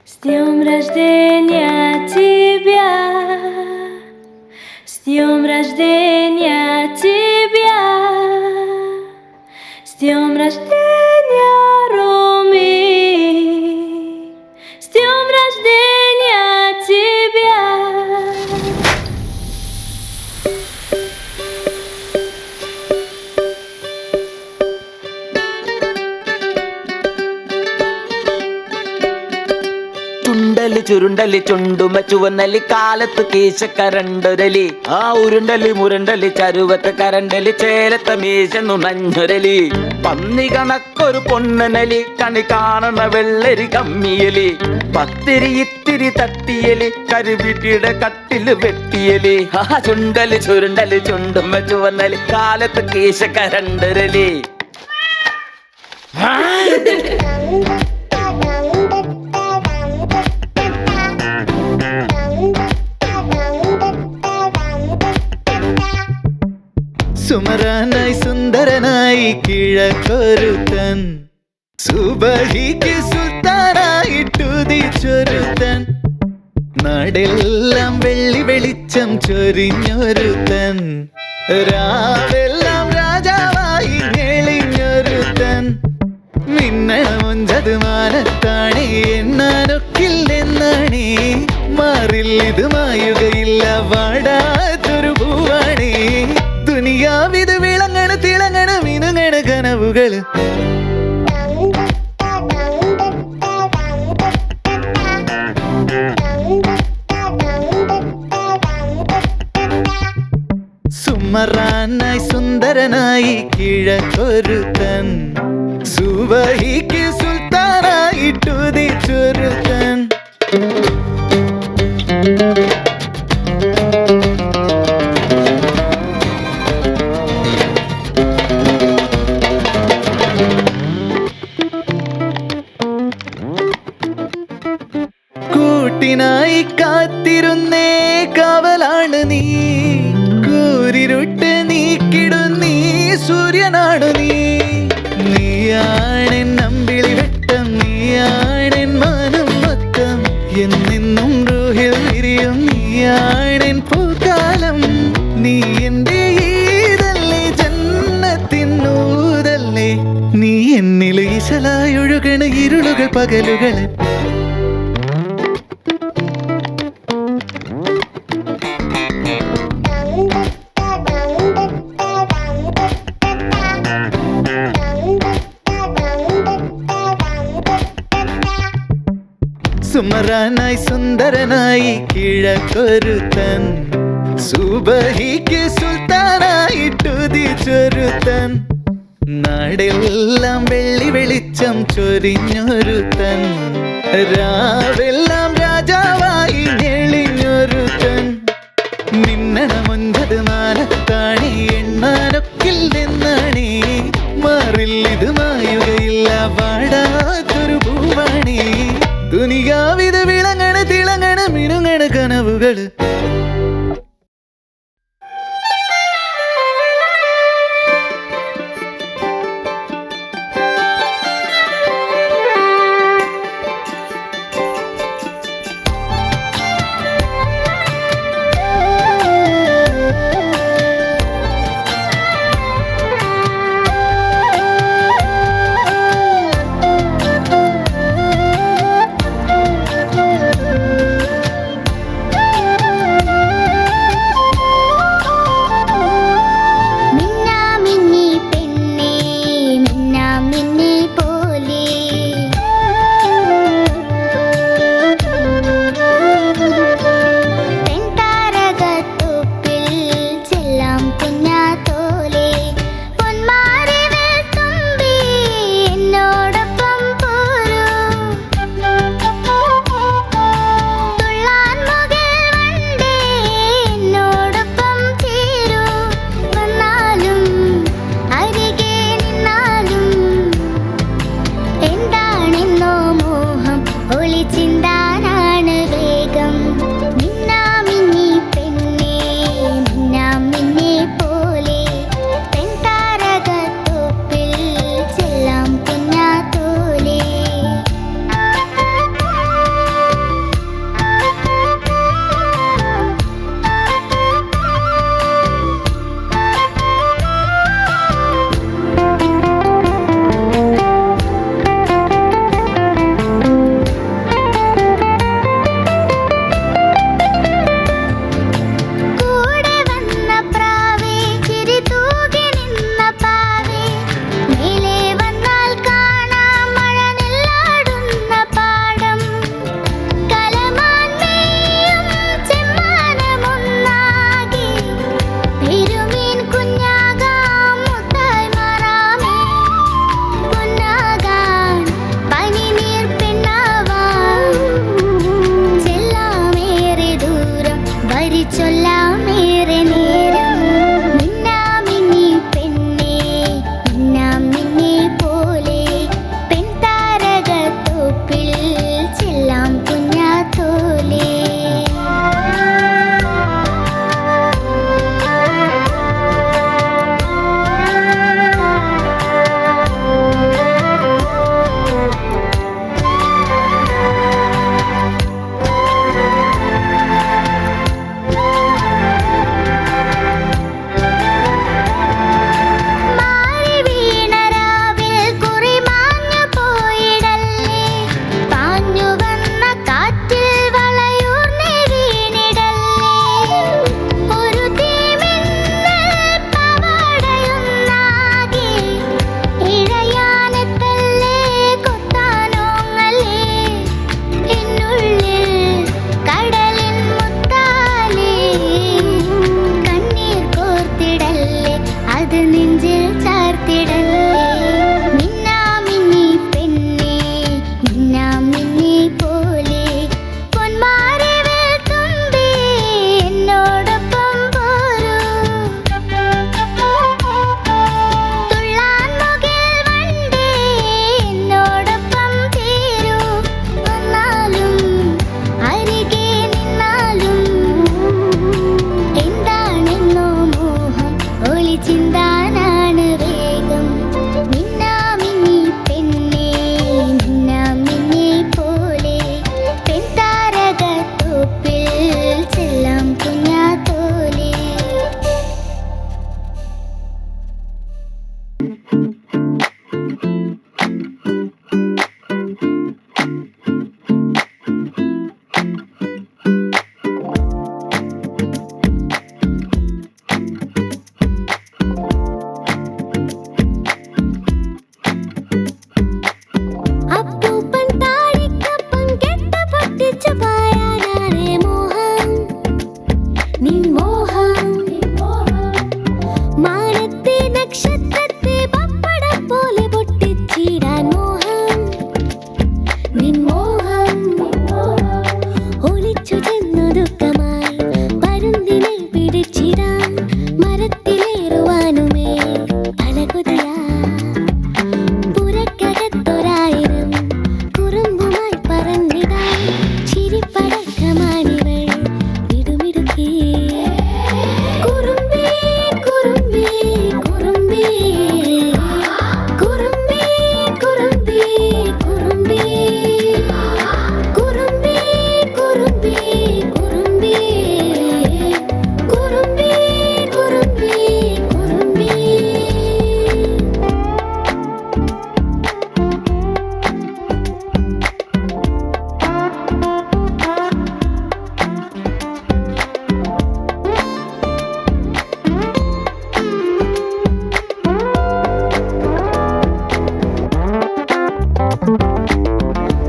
С днем рождения тебя, с днем рождения тебя, с днем рождения, Роми, с днем рождения тебя. ചുണ്ടലി ചുരുണ്ടലി ചുണ്ടുമ ചുവന്നലി കാലത്ത് കീശക്കരണ്ടൊരലി ആ ഉരുണ്ടലി മുരണ്ടലി ചരുവത്ത് കരണ്ടലി ചേലത്ത മീശന്നു നഞ്ഞൊരലി പന്നി കണക്കൊരു പൊന്നനലി കണി കാണണ വെള്ളരി കമ്മിയലി പത്തിരി ഇത്തിരി തട്ടിയലി കരുവിട്ടിയുടെ കട്ടില് വെട്ടിയലി ആ ചുണ്ടലി ചുരുണ്ടലി ചുണ്ടുമ ചുവന്നലി കാലത്ത് കീശക്കരണ്ടൊരലി. സുമരാനായി സുന്ദരനായി കിഴക്കൊരുത്തൻ സുബഹിക്ക് സുൽത്താനായിട്ടുദിച്ചൊരുത്തൻ നാടെല്ലാം വെള്ളി വെളിച്ചം ചൊരിഞ്ഞൊരുത്തൻ രാവെല്ലാം രാജാവായി ഞെളിഞ്ഞൊരുത്തൻ മിന്നണമൊഞ്ചത് മാനത്താണേ എന്നാനൊക്കില്ലെന്നാണേ മാറിൽ ഇത് മായുകയില്ല വാടാത്തൊരു പൂവാണേ ദുനിയാവിത് വിളങ്ങണ തിളങ്ങണ മിനുങ്ങണ കനവുകള് സുമറാനായി സുന്ദരനായി കിഴക്കൊരുത്തൻ സുബഹിക്ക് സുൽത്താനായിട്ടുദിച്ചൊരുത്തൻ കൂട്ടിനായി കാത്തിരുന്നേ കാവലാണ് നീ കൂരിരുട്ട് നീക്കിടുന്നീ സൂര്യനാണു നീ നീയാണെൻ നമ്പിളി വെട്ടം നീയാണെൻ മാനം മൊത്തം എന്നെന്നും റൂഹിൽ വിരിയും നീയാണെൻ പൂക്കാലം നീ എന്റെ ഈതല്ലേ ജന്നത്തിനൂതല്ലേ നീ എന്നിൽ ഈശലായൊഴുകണ ഇരുളുകൾ പകലുകൾ സുമറാനായി സുന്ദരനായി കിഴക്കൊരുത്തൻ സുബഹിക്ക് സുൽത്താനായിട്ടുദിച്ചൊരുത്തൻ നാടെല്ലാം വെള്ളി വെളിച്ചം ചൊരിഞ്ഞൊരുത്തൻ രാവെല്ലാം രാജാവായി ഞെളിഞ്ഞൊരുത്തൻ മിന്നണമൊഞ്ചത് മാനത്താണേ എണ്ണാനൊക്കില്ലെന്നാണേ മാറിൽ ഇത് മായുകയില്ല വാടാത്തൊരു പൂവാണേ ദുനിയാവിത് വിളങ്ങണ തിളങ്ങണ മിനുങ്ങണ കനവുകള്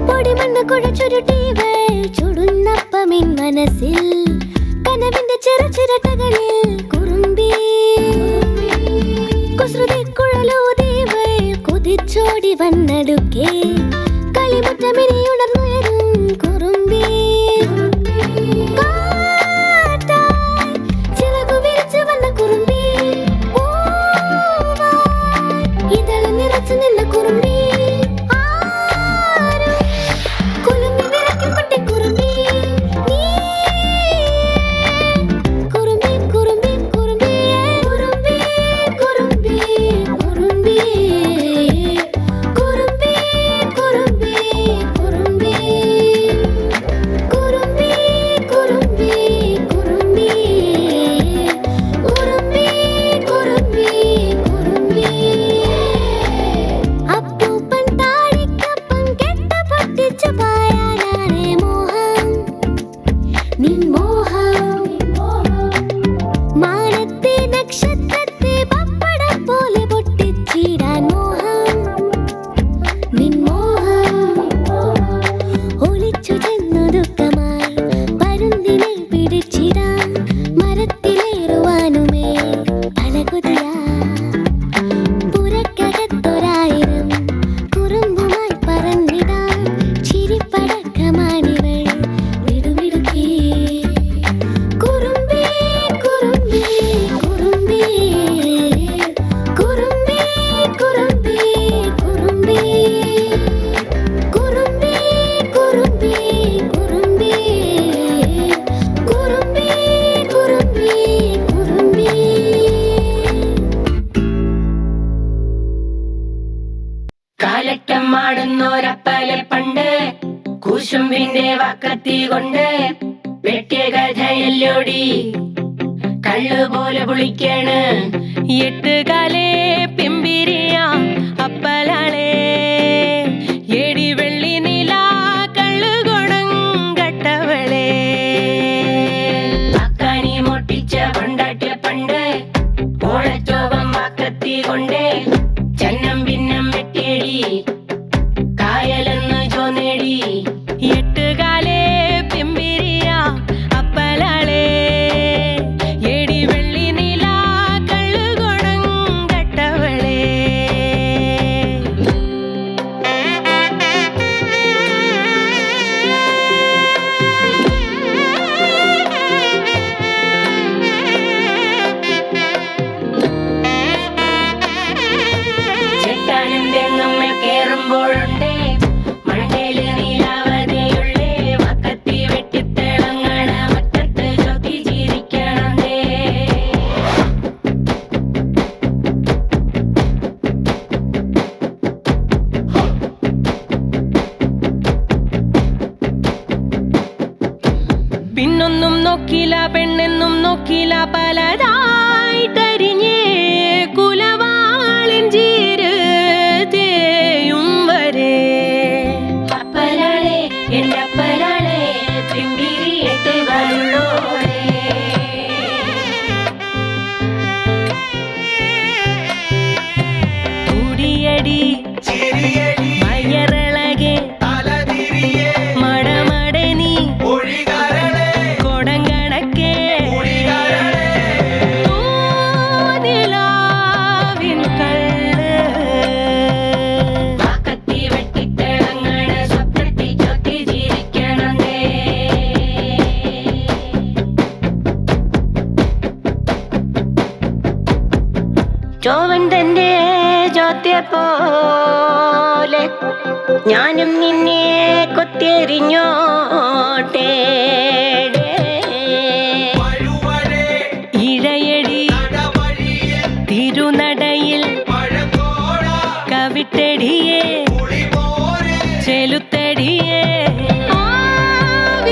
പൊടിമണ്ണ് കുഴച്ചുരുട്ടിവൾ ചുടുന്നപ്പമിൻ മനസ്സിൽ കനവിന്റെ ചെറുചിരട്ടകളിൽ കുറുമ്പി കുസൃതി കുഴലൂതിവൾ കുതിച്ചോടി വന്നടുക്കേ കളിമുറ്റമിനി ഉണർന്നുയരും കുറുമ്പി കാറ്റായി ചിറകു വിരിച്ചു വന്ന കുറുമ്പി ഇതള് നിറച്ചു നിന്ന കുറുമ്പി കുലുങ്ങി വിറയ്ക്കും കുട്ടി കുറുമ്പി കുറുമ്പി കുറുമ്പി കുറുമ്പി കുറുമ്പി കുറുമ്പി കുറുമ്പി കുറുമ്പി കുറുമ്പി കുറുമ്പി കുറുമ്പി കുറുമ്പി കുറുമ്പി കുറുമ്പി അപ്പൂപ്പൻ താടിക്കപ്പം കെട്ട പൊട്ടിച്ചു പായാനാണേ മോഹം നിൻ മോഹം മാനത്തെ നക്ഷത്രത്തെ പപ്പടം പോലെ പൊട്ടിച്ചിടാൻ മോഹം നിൻ മോഹം ഒളിച്ചു ചെന്നു ദുഃഖമായി പരുന്തിനെ പിടിച്ചിടാൻ മരത്തിലേറുവാനുമേ അലകുതിയാ പുരക്കകത്തൊരായിരം കുറുമ്പുമായി പറന്നിടാൻ ചിരിപ്പടക്കമാണിവൾ വിടുമിടുക്കി കുറുമ്പി കുറുമ്പി കുറുമ്പി കുറുമ്പി കുറുമ്പി കുറുമ്പി കുറുമ്പി കുറുമ്പി കുറുമ്പി കുറുമ്പി കുറുമ്പി കുറുമ്പി കാലറ്റം ആടുന്നോരപ്പലെ പണ്ട് കൂശുമ്പിന്റെ വാക്കത്തി കൊണ്ട് വെട്ടിയ കഥയല്ലോടി കള്ളുപോലെ പുളിക്കാണ് എട്ടുകാലേ പിമ്പിരിയ അപ്പലാളെ ഏടി വെള്ളി നില കള്ളുകൊടം കട്ടവളെ അക്കാനി മുട്ടിച്ച കൊണ്ടാട്ടിയ പണ്ട് ഓളച്ചോപം വാക്കത്തി കൊണ്ട് ചന്നം ഭിന്നം വെട്ടിയടി കായലെന്ന് ചോന്നേടി എട്ടുകാലേ പിമ്പിരിയ അപ്പലാളെ ഏടി വെള്ളി നില കള്ളുകൊടം കട്ടവളെ ചെട്ടാനും തെങ്ങമ്മ കേറുമ്പോഴുണ്ടേ മണ്ടേല് നീലാവതയുള്ളേ വക്കത്തി വെട്ടിത്തിളങ്ങണ മുറ്റത്ത് ചൊത്തി ചിരിക്കണേ പിന്നൊന്നും നോക്കില്ല പെണ്ണെന്നും നോക്കില്ല പലതായിട്ടരിഞ്ഞേ കുലവാളിൻ ചീര് തേയും വരെ അപ്പലാളെ എന്റെ അപ്പലാളെ പിമ്പിരിയിട്ട് വരുള്ളോളെ കുടിയടി മയറിളകെ മടമടനി കൊടങ്കണക്കെ നിലാവിൻ കള്ള് വാക്കത്തി വെട്ടിത്തിളങ്ങണ സ്വപ്നത്തിൽ ചൊത്തി ചിരിക്കണേ ചോവൻ തന്റെ ചോദ്യ പോലെ ഞാനും നിന്നെ കൊത്തിയെറിഞ്ഞോട്ടെ ഇഴയടി തിരുനടയിൽ കവിട്ടടിയേ ചെലുത്തടിയേ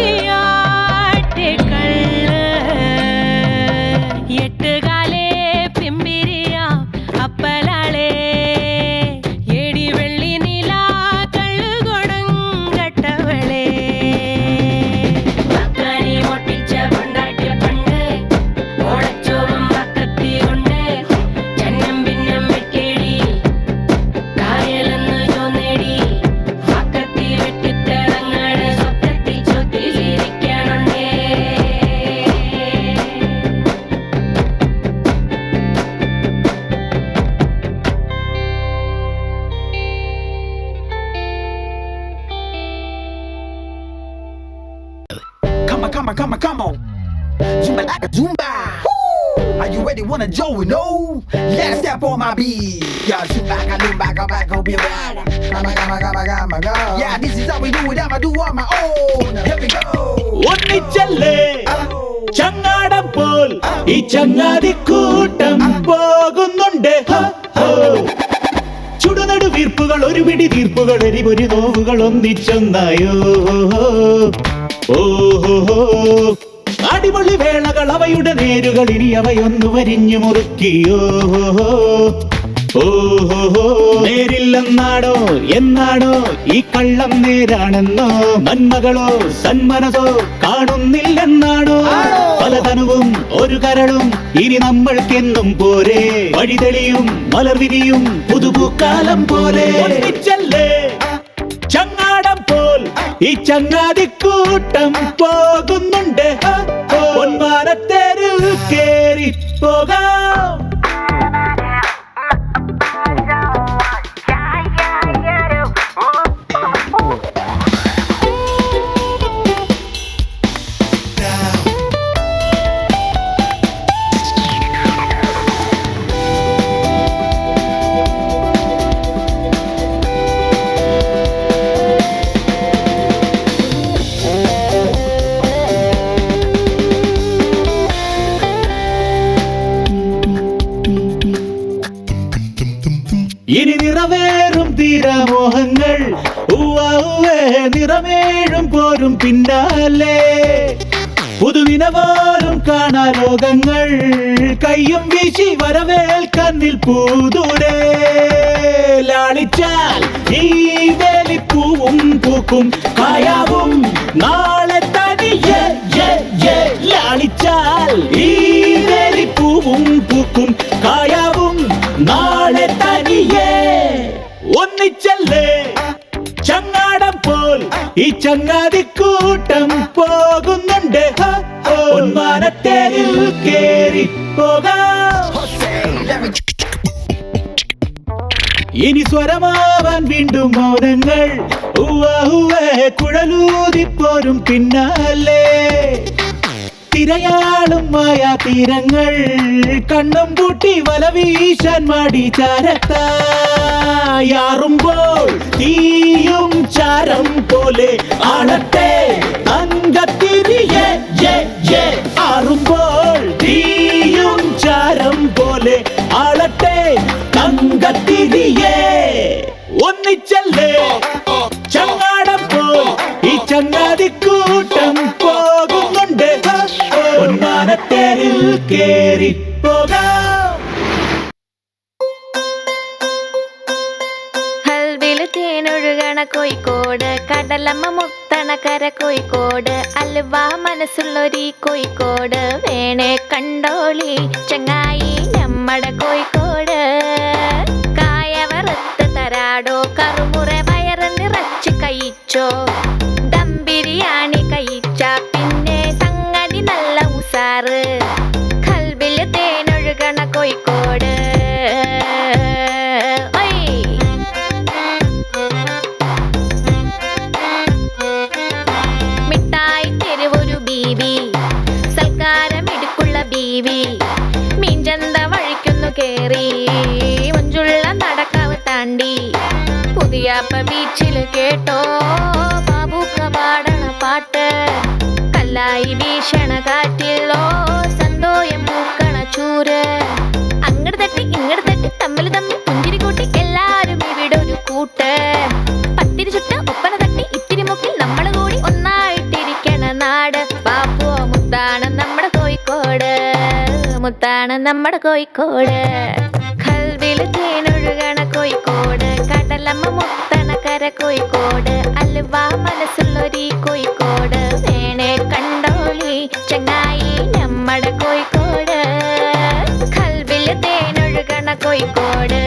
ആവിയാട്ടെ കള്ള് എട്ടുകാലേ പിമ്പിരിയ അപ്പലാളെ ഏടി വെള്ളി നില കള്ളുകൊടം കട്ടവളെ Come on. Zumba like a Zumba. Are you ready? Wanna join? No. Let's step on my beat. Yeah, Zumba, Lumba, go back, go be right. Come on. Yeah, this is how we do it. I'ma do on my own. Here we go. ഒന്നിച്ചല്ലേ ചങ്ങാടം പോൽ ഈ ചങ്ങാതിക്കൂട്ടം പോകുന്നുണ്ട്. ചുടുനടു വീർപ്പുകൾ ഒരു പിടി തീർപ്പുകൾ എരിപൊരി നോവുകൾ ഒന്നിച്ചൊന്നായോ. ഓഹോ അടിപൊളി വേളകൾ അവയുടെ നേരുകൾ ഇനി അവയൊന്നു വരിഞ്ഞു മുറുക്കിയോ. ഓഹോ നേരില്ലെന്നാണോ എന്നാണോ ഈ കള്ളം നേരാണെന്നോ നന്മകളോ സന്മനസോ കാണുന്നില്ലെന്നാണോ പലതനുവും ഒരു കരളും ഇനി നമ്മൾക്കെന്നും പോരെ വഴിതെളിയും മലർവിരിയും പുതുപൂക്കാലം പോലെ ഒന്നിച്ചല്ലേ ചങ്ങാടം പോൽ ഈ ചങ്ങാതിക്കൂട്ടം പോകുന്നുണ്ട്. പൊന്മാനത്തേരിൽ കേറി പോകാം. ഇനി നിറവേറും തീരാമോഹങ്ങൾ നിറമേഴും പോരും പിന്നാലെ പുതുനിനവാലും കാണാ ലോകങ്ങൾ കയ്യും വീശി വരവേൽക്കാൻ നിൽപ്പൂതൂരെ ലാളിച്ചാൽ ഈ വേലിപ്പൂവും പൂക്കും കായാവും നാളെ തനിയെ ലാളിച്ചാൽ ഈ വേലിപ്പൂവും പൂക്കും കായാവും നാളെ തനിയെ ഒന്നിച്ചല്ലേ ചങ്ങാടം പോൽ ഈ ചങ്ങാതിക്കൂട്ടം പോകുന്നുണ്ട്. പൊന്മാനത്തേരിൽ കേറി പോകാം. ഇനി സ്വരമാവാൻ വീണ്ടും മൗനങ്ങൾ കുഴലൂതിപ്പോരും പിന്നാലെ തിരയാളും മായാ തീരങ്ങൾ കണ്ണും പൂട്ടി വല വീശാൻ മാടി ചാരത്തായാറുമ്പോൾ തീയും ചാരം പോലെ ആളട്ടെ തങ്കത്തിരിയെ ആറുമ്പോൾ തീയും ചാരം പോലെ ആളട്ടെ തങ്കത്തിരിയെ ഒന്നിച്ചല്ലേ ചങ്ങാടം പോൽ ഈ ചങ്ങാതിക്കൂട്ടം പോകുന്നുണ്ട്. പൊന്മാനത്തേരിൽ കേറി പോകാം. ഹൽവില് തേനൊഴുകണ കോഴിക്കോട് കടലമ്മ മുത്തണ കര കോഴിക്കോട് അലുവ മനസ്സുള്ളൊരീ കോഴിക്കോട് വേണേ കണ്ടോളി ചങ്ങായി നമ്മടെ കോഴിക്കോട് കായവറുത്ത് തരാടോ കറുമുറ വയറ് നിറച്ച് കഴിച്ചോ ദം ബിരിയാണി കഴിച്ച പിന്നെ സംഗതി നല്ല ഉസാറ് കൽബില് തേനൊഴുകണ കോഴിക്കോട് മിഠായി തെരുവൊരു ബീവി സൽക്കാരമിടുക്കുള്ള ബീവി മീൻചന്ത വഴിക്കുന്നു കേറി മഞ്ചുള്ള നടക്കാവ് താണ്ടി പുതിയാപ്പ ബീച്ചില് കേട്ടോ ബാബുക്ക പാടണ പാട്ട് കല്ലായി വീശണ കാറ്റിലോ സന്തോയം പൂക്കണ ചൂര് അങ്ങട് തട്ടി ഇങ്ങട് തട്ടി തമ്മിൽ പുഞ്ചിരി കൂട്ടി എല്ലാരും ഇവിടെ ഒരു കൂട്ട് പത്തിരി ചുട്ട ഒപ്പന തട്ടി ഇത്തിരി മുക്കിൽ നമ്മള് കൂടി ഒന്നായിട്ടിരിക്കണ നാട് പാപ്പോ മുത്താണ് നമ്മുടെ കോഴിക്കോട് മുത്താണ് നമ്മുടെ കോഴിക്കോട് കൽവില് തേനൊഴുകണ കോഴിക്കോട് കടലമ്മ മുത്തണ കര കോഴിക്കോട് അലുവ മനസ്സുള്ളൊരീ കോഴിക്കോട് വേണേ കണ്ടോളി ചങ്ങായി നമ്മടെ കോഴിക്കോട് കൽവില് തേനൊഴുകണ കോഴിക്കോട്